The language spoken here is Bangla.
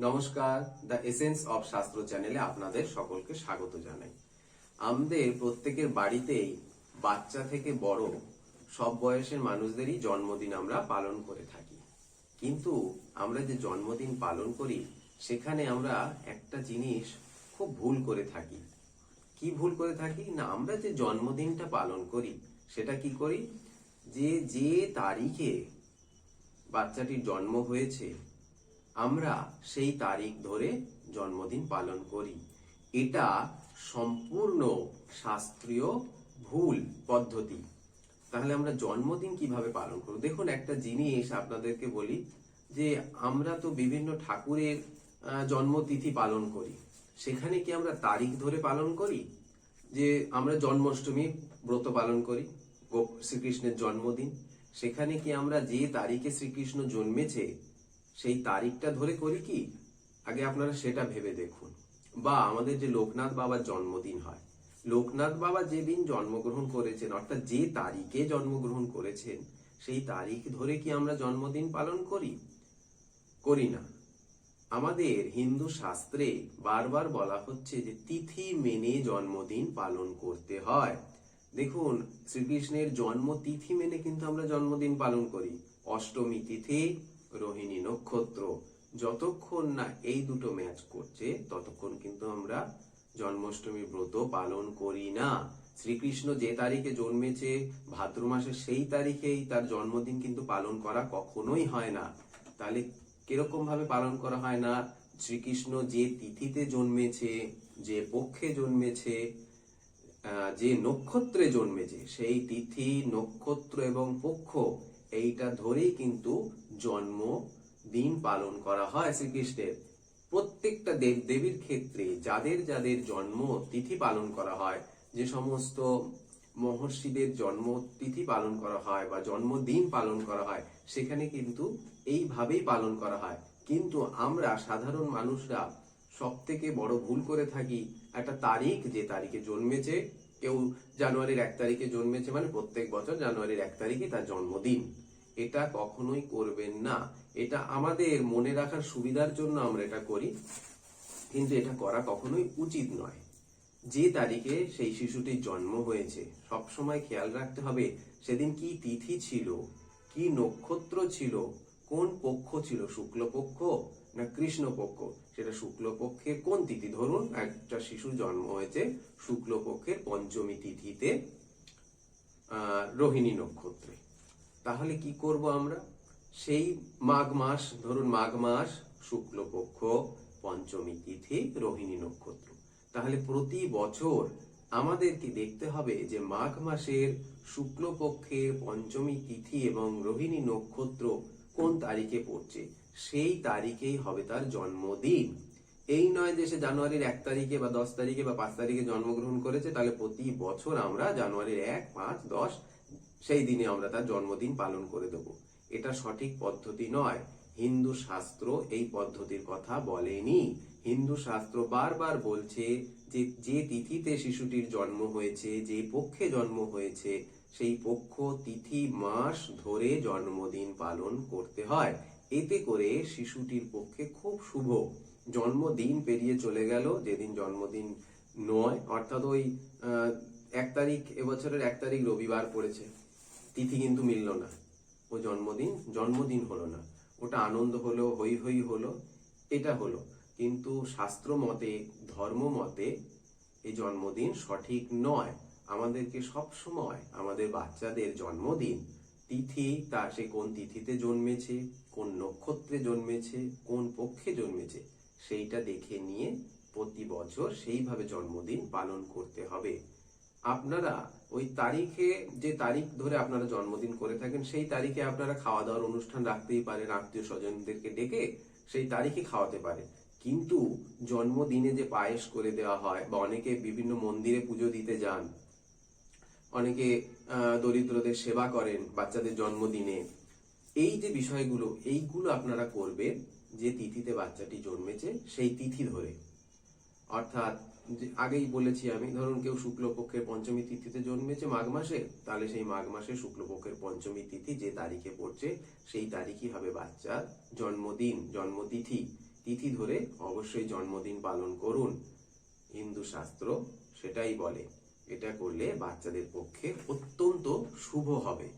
নমস্কার, দ্য এসেন্স অফ শাস্ত্র চ্যানেলে আপনাদের সকলকে স্বাগত জানাই। আমাদের প্রত্যেকের বাড়িতেই বাচ্চা থেকে বড় সব বয়সের মানুষদেরই জন্মদিন আমরা পালন করে থাকি। কিন্তু আমরা যে জন্মদিন পালন করি সেখানে আমরা একটা জিনিস খুব ভুল করে থাকি। কি ভুল করে থাকি না, আমরা যে জন্মদিনটা পালন করি সেটা কি করি, যে তারিখে বাচ্চাটির জন্ম হয়েছে আমরা সেই তারিখ ধরে জন্মদিন পালন করি। এটা সম্পূর্ণ শাস্ত্রীয় ভুল পদ্ধতি। তাহলে আমরা জন্মদিন কিভাবে পালন করব? দেখুন, একটা জিনিস আপনাদেরকে বলি যে আমরা তো বিভিন্ন ঠাকুরের জন্মতিথি পালন করি। সেখানে কি আমরা তারিখ ধরে পালন করি? যে আমরা জন্মাষ্টমী ব্রত পালন করি, শ্রীকৃষ্ণের জন্মদিন, সেখানে কি আমরা যে তারিখে শ্রীকৃষ্ণ জন্মেছে সেই তারিখটা ধরে করি কি? আগে আপনারা সেটা ভেবে দেখুন। বা আমাদের যে লোকনাথ বাবার জন্মদিন হয়, লোকনাথ বাবা যেদিন জন্মগ্রহণ করেছেন অর্থাৎ যে তারিখে জন্মগ্রহণ করেছেন সেই তারিখ ধরে কি আমরা জন্মদিন পালন করি? করি না। আমাদের হিন্দু শাস্ত্রে বারবার বলা হচ্ছে যে তিথি মেনে জন্মদিন পালন করতে হয়। দেখুন, শ্রীকৃষ্ণের জন্ম তিথি মেনে কিন্তু আমরা জন্মদিন পালন করি। অষ্টমী তিথি, রোহিণী নক্ষত্র, যতক্ষণ না এই দুটো ম্যাচ করছে ততক্ষণ কিন্তু আমরা জন্মাষ্টমী ব্রত পালন করি না। শ্রীকৃষ্ণ যে তারিখে জন্মেছে ভাদ্র মাসে সেই তারিখেই তার জন্মদিন কিন্তু পালন করা কখনোই হয় না। তাহলে কিরকম ভাবে পালন করা হয় না? শ্রীকৃষ্ণ যে তিথিতে জন্মেছে, যে পক্ষে জন্মেছে, যে নক্ষত্রে জন্মেছে সেই তিথি, নক্ষত্র এবং পক্ষ এইটা ধরেই কিন্তু জন্মদিন পালন করা হয় শ্রীকৃষ্ণের। প্রত্যেকটা দেব দেবীর ক্ষেত্রে যাদের যাদের জন্ম তিথি পালন করা হয়, যে সমস্ত মহর্ষিদের জন্ম তিথি পালন করা হয় বা জন্মদিন পালন করা হয়, সেখানে কিন্তু এইভাবেই পালন করা হয়। কিন্তু আমরা সাধারণ মানুষরা সব থেকে বড় ভুল করে থাকি, একটা তারিখ, যে তারিখে জন্মেছে, কেউ জানুয়ারির 1 তারিখে জন্মেছে মানে প্রত্যেক বছর জানুয়ারির 1 তারিখে তার জন্মদিন। এটা কখনোই করবেন না। এটা আমাদের মনে রাখার সুবিধার জন্য আমরা এটা করি, কিন্তু এটা করা কখনোই উচিত নয়। যে তারিখে সেই শিশুটির জন্ম হয়েছে সব সময় খেয়াল রাখতে হবে সেদিন কি তিথি ছিল, কি নক্ষত্র ছিল, কোন পক্ষ ছিল, শুক্লপক্ষ না কৃষ্ণপক্ষ। সেটা শুক্লপক্ষের কোন তিথি? ধরুন একটা শিশুর জন্ম হয়েছে শুক্লপক্ষের পঞ্চমী তিথিতে, রোহিণী নক্ষত্রে। তাহলে কি করব আমরা? সেই মাঘ মাস, ধরুন মাঘ মাস শুক্লপক্ষ পঞ্চমী তিথি রোহিণী নক্ষত্র। তাহলে প্রতি বছর আমাদেরকে দেখতে হবে যে মাঘ মাসের শুক্লপক্ষের পঞ্চমী তিথি এবং রোহিণী নক্ষত্র কোন তারিখে পড়ছে, সেই তারিখেই হবে তার জন্মদিন। এই নয় যে সে জানুয়ারির 1 তারিখে বা 10 তারিখে বা 5 তারিখে জন্মগ্রহণ করেছে তাহলে প্রতি বছর আমরা জানুয়ারির 1, 5, 10 সেই দিনে আমরা তার জন্মদিন পালন করে দেব। এটা সঠিক পদ্ধতি নয়। হিন্দু শাস্ত্র এই পদ্ধতির কথা বলেনি। হিন্দু শাস্ত্র বারবার বলছে যে যে তিথিতে শিশুটির জন্ম হয়েছে, যে পক্ষে জন্ম হয়েছে, সেই পক্ষ, তিথি, মাস ধরে জন্মদিন পালন করতে হয়। এতে করে শিশুটির পক্ষে খুব শুভ। জন্মদিন পেরিয়ে চলে গেল, যেদিন জন্মদিন নয়, অর্থাৎ ওই 1 তারিখ, এবছরের 1 তারিখ রবিবার পড়েছে, তিথি কিন্তু মিলল না, ও জন্মদিন হলো না। ওটা আনন্দ হলো, হই হই হলো, এটা হলো, কিন্তু শাস্ত্র মতে, ধর্ম মতে এই জন্মদিন সঠিক নয়। আমাদেরকে সব সময় আমাদের বাচ্চাদের জন্মদিন তিথি, তা সে কোন তিথিতে জন্মেছে, কোন নক্ষত্রে জন্মেছে, কোন পক্ষে জন্মেছে, সেইটা দেখে নিয়ে প্রতি বছর সেইভাবে জন্মদিন পালন করতে হবে। আপনারা ওই তারিখে, যে তারিখ ধরে আপনারা জন্মদিন করে থাকেন সেই তারিখে আপনারা খাওয়া দাওয়ার অনুষ্ঠান রাখতেই পারেন, আত্মীয় স্বজনদেরকে ডেকে সেই তারিখে খাওয়াতে পারেন। কিন্তু জন্মদিনে যে পায়েস করে দেওয়া হয়, বা অনেকে বিভিন্ন মন্দিরে পুজো দিতে যান, অনেকে দরিদ্রদের সেবা করেন বাচ্চাদের জন্মদিনে, এই যে বিষয়গুলো, এইগুলো আপনারা করবেন যে তিথিতে বাচ্চাটি জন্মেছে সেই তিথি ধরে। অর্থাৎ আগেই বলেছি আমি, ধরুন কেউ শুক্লপক্ষের পঞ্চমী তিথিতে জন্মেছে মাঘ মাসে, তাহলে সেই মাঘ মাসে শুক্লপক্ষের পঞ্চমী তিথি যে তারিখে পড়ছে সেই তারিখই হবে বাচ্চার জন্মদিন, জন্মতিথি। তিথি ধরে অবশ্যই জন্মদিন পালন করুন। হিন্দু শাস্ত্র সেটাই বলে, এটা করলে বাচ্চাদের পক্ষে অত্যন্ত শুভ হবে।